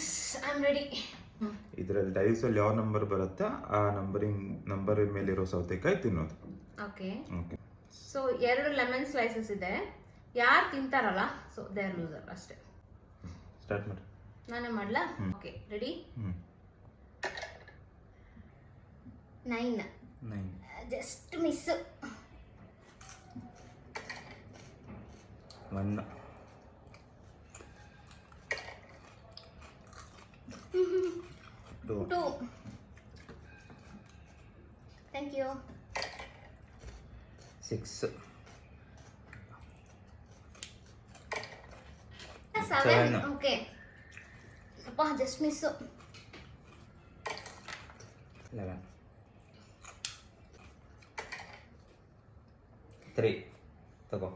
S I am ready. ಇದರಲ್ಲಿ ಡೈಸಲ್ಲಿ ಯಾವ number ಬರುತ್ತಾ ಆ ನಂಬರ್ ಮೇಲಿರೋ ಸೌತೆಕಾಯಿ ತಿನ್ನೋದು. Okay okay. So 2 lemon slices ಇದೆ. ಯಾರು ತಿಂತಾರಲ್ಲ ಸೊ ದೇ ಆರ್ ಲೂಸರ್ ಅಷ್ಟೇ. ಸ್ಟಾರ್ಟ್ ಮಾಡಿ. ನಾನೇ ಮಾಡ್ಲಾ? Okay ready. 9 just miss. 1 2 thank you. 6 7 okay ಅಪ್ಪ ಜಸ್ಟ್ ಮಿಸ್. 11 3 ತಗೋ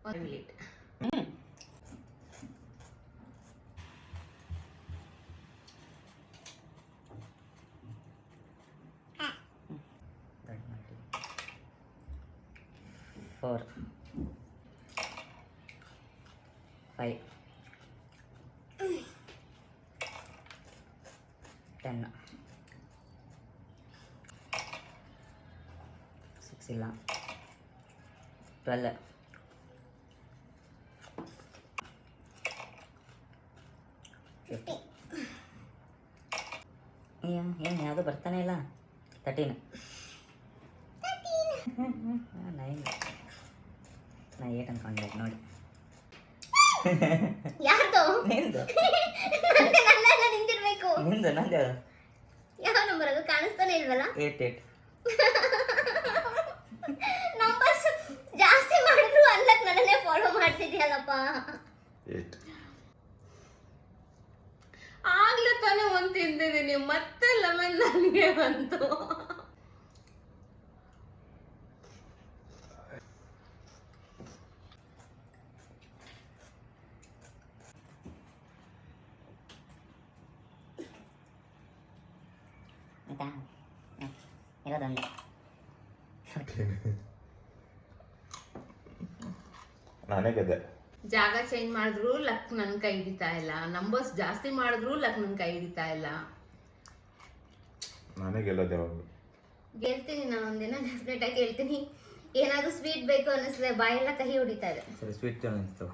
1 minute. Four, 5, 10, 6 ಇಲ್ಲ 12, 15. ಏನು ಯಾವುದು ಬರ್ತಾನೆ ಇಲ್ಲ. 13, 9. ನಾ 8 ಅನ್ಕೊಂಡೆ ನೋಡಿ. ಯಾರ್ದು? ನಿಂದು ನನ್ನೆಲ್ಲ ನಿಂತಿರ್ಬೇಕು. ನಿಂದು ನಂದು ಯಾವ ನಂಬರ್ ಅದು ಕಾಣಿಸ್ತಾನೆ ಇಲ್ವಲ್ಲ? 8. ನಂಬರ್ಸ್ ಜಾಸ್ತಿ ಮಾಡಿದ್ರು ಅನ್ಲಕ್ ನನ್ನನ್ನೇ ಫಾಲೋ ಮಾಡ್ತಿದ್ಯಲ್ಲಪ್ಪ. 8 ಆಗ್ಲೇ ತಾನೇ ಒಂದು ತಿಂದಿದ್ದೀನಿ, ಮತ್ತೆ ಲೆಮನ್ ನನಗೆ ಬಂತು. ಆಯ್ತಾ? ಇರೋದೊಂದು ನಾನೇ ಗೆದ್ದೆ. ಜಾಗ ಚೇಂಜ್ ಮಾಡಿದ್ರು ಲಕ್ ನನ್ ಕೈ ಹಿಡಿತಾ ಇಲ್ಲ, ನಂಬರ್ಸ್ ಜಾಸ್ತಿ ಮಾಡಿದ್ರು ಲಕ್ ನನ್ ಕೈ ಹಿಡಿತಾ ಇಲ್ಲ. ನಾನೇ ಗೆಲ್ಲೋದು ಯಾವಾಗಲೂ. ಗೆಲ್ತೀನಿ ನಾನು ಒಂದಿನ, ಡೆಫಿನೆಟ್ ಆಗಿ ಗೆಲ್ತೀನಿ. ಏನಾದ್ರು ಸ್ವೀಟ್ ಬೇಕು ಅನ್ನಿಸ್ತದೆ, ಬಾಯೆಲ್ಲ ಕಹಿ ಹೊಡಿತಾ ಇದೆ. ಸರಿ ಸ್ವೀಟ್ ಅನಿಸ್ತು.